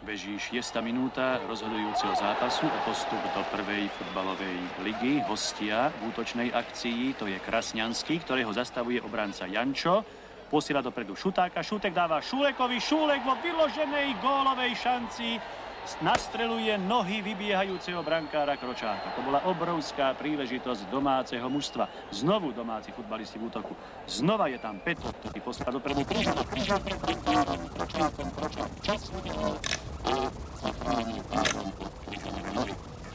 Beží 6. minúta rozhodujúceho zápasu o postup do prvej futbalovej ligy. Hostia v útočnej akcii, to je Krasňanský, ktorého zastavuje obranca Jančo. Posiela dopredu Šutáka, Šutek dáva Šulekovi, Šulek vo vyloženej gólovej šanci nastreluje nohy vybiehajúceho brankára Kročáka. To bola obrovská príležitosť domáceho mužstva. Znovu domáci futbalisti v útoku. Znova je tam Petr, ktorý posiela dopredu Kryžana.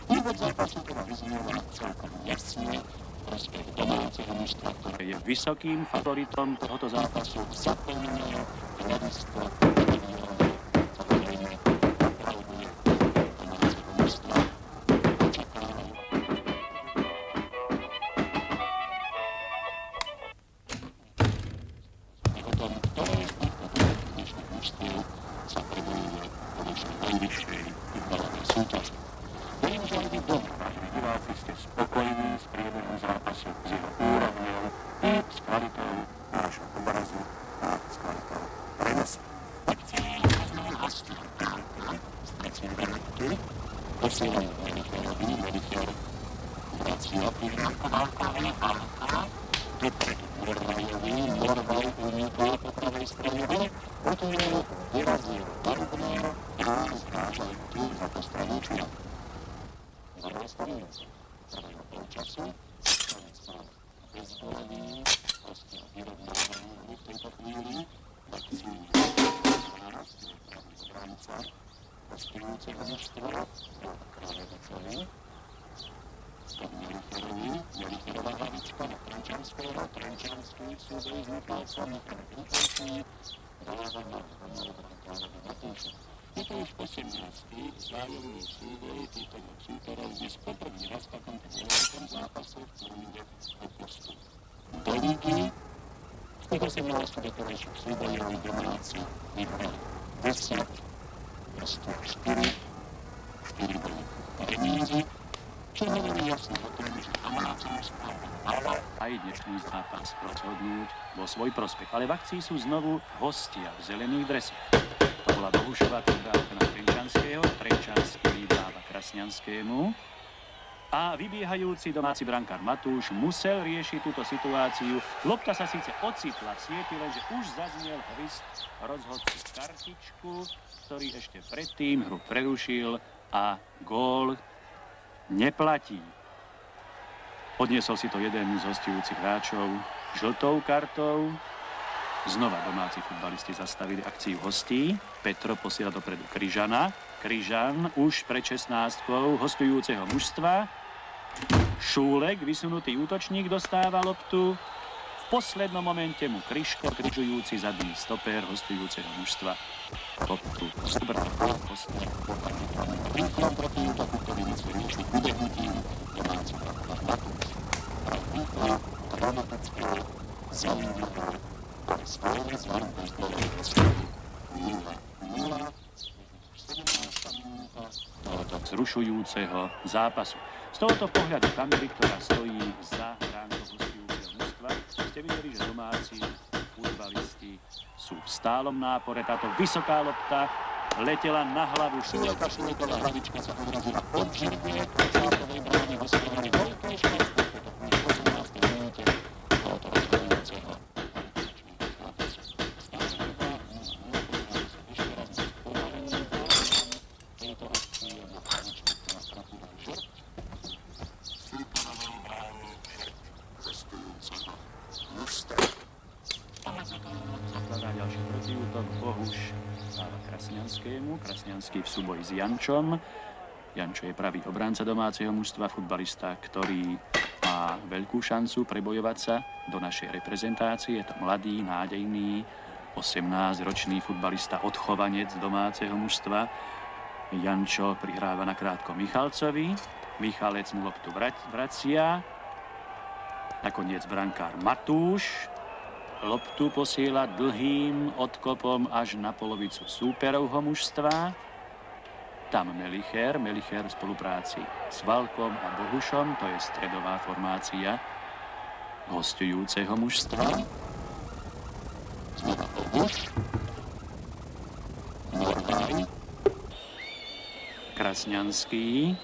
Úvod zápasu teda vyznieva celkom jasne. Prospech domáceho mužstva, ktoré je vysokým favoritom tohoto zápasu. Zaplnené hľadisko samozrejme opravduje domáceho mužstva. Očakávajú. O tom, ktoré z týchto dnešných mužstiev sa prebojuje po dnešnej najvyššej futbalovej súťaži. Verím, že aj vy doma, vážení diváci, ste spokojní s priebehom zápasu, s jeho úrovňou i s kvalitou nášho obrazu a s kvalitou prenosu. Akcie rozmeň hostí Kálka z 3. minúty posielajú Melicherovi, vracia prihrávka Válkovi Válka, dopredu Morvaj unikol po pravej strane hry, otvoril vyrazil Barubného a zrážajú tu za to stranu Čuja. Za 20 minút prvého polčasu koniec bol bezbolený, hostia vyrovnávajú v tejto chvíli v akcii náraz, je pravý obranca hostujúceho mužstva od Kráľovicovi od Melicherová hlavička na Trenčanského, Trenčanský v súboji s Mikulcom, Trenčanský dáva na Kráľovi Matúša. Je to už 18. vzájomný súboj týchto dvoch súperov, kde poprvý raz v takomto dôležitom zápase, v ktorom ide o postup do lígy. Z tých 18 doterajších súbojov domáci vyhrali 10, hostia 4 boli remízy, čo hovorí jasne o tom, že domáci mužstva ale aj dnešný zápas rozhodnúť vo svoj prospech. Ale v akcii sú znovu hostia v zelených dresoch. To bola Bohušová prihrávka na Trenčanského. Trenčanský dáva Krasňanskému. A vybiehajúci domáci brankár Matúš musel riešiť túto situáciu. Lopta sa síce ocitla v sieti, lenže už zaznel hvist rozhodcu kartičku, ktorý ešte predtým hru prerušil a gól neplatí. Odniesol si to jeden z hostujúcich hráčov žltou kartou. Znova domáci futbalisti zastavili akciu hostí. Petro posiela dopredu Kryžana. Kryžan už pred 16-kou hostujúceho mužstva. Šúlek, vysunutý útočník, dostáva loptu. V poslednom momente mu Kryško, križujúci zadný stoper hostujúceho mužstva, loptu zobral hostia. Rýchlom protiútoku, ktorý musí riešiť ubehnutím domáci brankár Matúš. Rýchlo, dramatické, zaujímavé, ale stále s varom bezbolenej rozsudky 0-0. 17. minúta tohoto vzrušujúceho zápasu. Z tohoto pohľadu kamery, ktorá stojí za bránkou hostujúceho mužstva, ste videli, že domáci futbalisti sú v stálom nápore. Táto vysoká lopta letela na hlavu Šuleka. Šuleková hlavička sa odrazila od žrbie Kročákovej brány hostovali veľké šťastie. V 18. minúte tohoto rozhodujúceho Krasňanský v súboji s Jančom. Jančo je pravý obranca domáceho mužstva, futbalista, ktorý má veľkú šancu prebojovať sa do našej reprezentácie. Je to mladý, nádejný, 18-ročný futbalista, odchovanec domáceho mužstva. Jančo prihráva nakrátko Michalcovi. Michalec mu loptu vracia. Nakoniec brankár Matúš loptu posiela dlhým odkopom až na polovicu súperovho mužstva. Tam Melicher v spolupráci s Valkom a Bohušom, to je stredová formácia hostujúceho mužstva. Znova Bohuš, Morvaj, Krasňanský.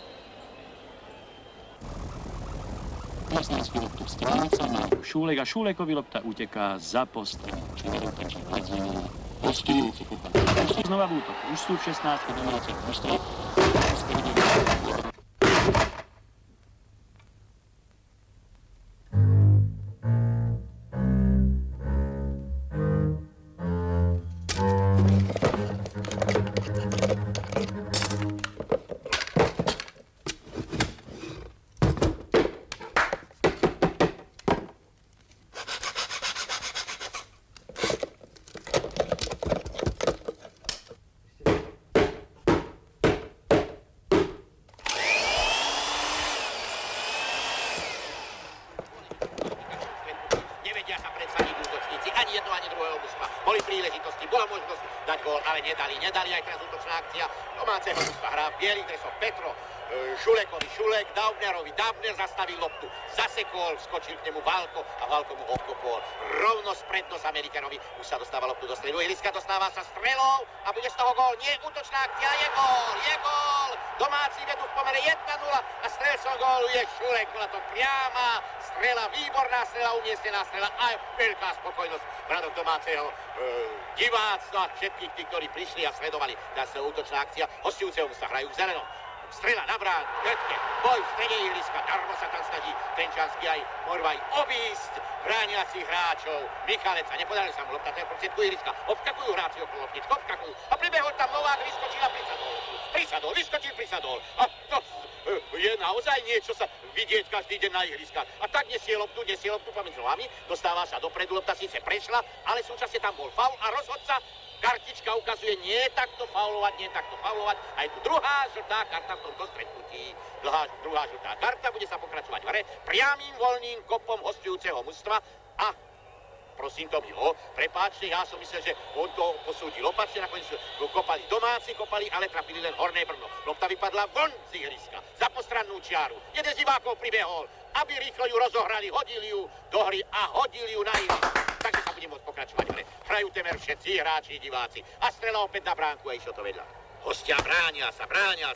Krasňanský loptu stráca na Šúlek a Šúlekovi lopta uteká za postrel. Hostujúci futbal. Znova v útok. Už sú v 16. Domáce mužstva. Boli príležitosti, bola možnosť dať gól, ale nedali aj teraz útočná akcia domáceho mužstva. Hrá v bielých dresoch Petro, Šulekovi, Šulek, Daubnerovi, Daubner zastavil loptu, zasekol, skočil k nemu Valko a Valko mu obkopol. Rovno spred nos Amerikanovi, už sa dostáva loptu do stredu, ihriska dostáva sa strelou a bude z toho gól. Nie, útočná akcia, je gól! Domáci vedú v pomere 1-0 a strelcom gólu je Šulek, bola to priama strela, výborná strela, umiestnená strela a veľká spokojnosť bradov domáceho diváctva a všetkých tých, ktorí prišli a sledovali. Dá sa útočná akcia, hostujúceho sa hrajú v zelenom. Strela na brán, Götke, boj v strede ihriska, darmo sa tam snaží Trenčanský aj Morvaj obísť brániacich hráčov. Michalec sa nepodarili sa mu lopta, ten v prostriedku ihriska, obskakujú hráči okolo loptička, obskakujú a pribehol tam Novák, vyskočil a prisadol. A to je naozaj niečo sa vidieť každý deň na ihriskách. A tak nesie loptu pomedzi nohami, dostáva sa dopredu, lopta síce prešla, ale súčasne tam bol faul a rozhodca kartička ukazuje nie takto faulovať. Aj tu druhá žltá karta v tomto stretnutí. Druhá žltá karta, bude sa pokračovať v hre priamým voľným kopom hostujúceho mužstva a prosím to ho, prepáčte, ja som myslel, že on to posúdil opačne, nakoniec kopali domáci, ale trafili len horné brno. Lopta vypadla von z ihriska, za postrannú čiaru. Jeden z divákov pribehol, aby rýchlo ju rozohrali, hodili ju do hry a hodili ju na ihrisko. Takže sa bude môcť pokračovať v hre. Hrajú temer všetci hráči, diváci. A strela opäť na bránku a išlo to vedľa. Hostia bránia sa,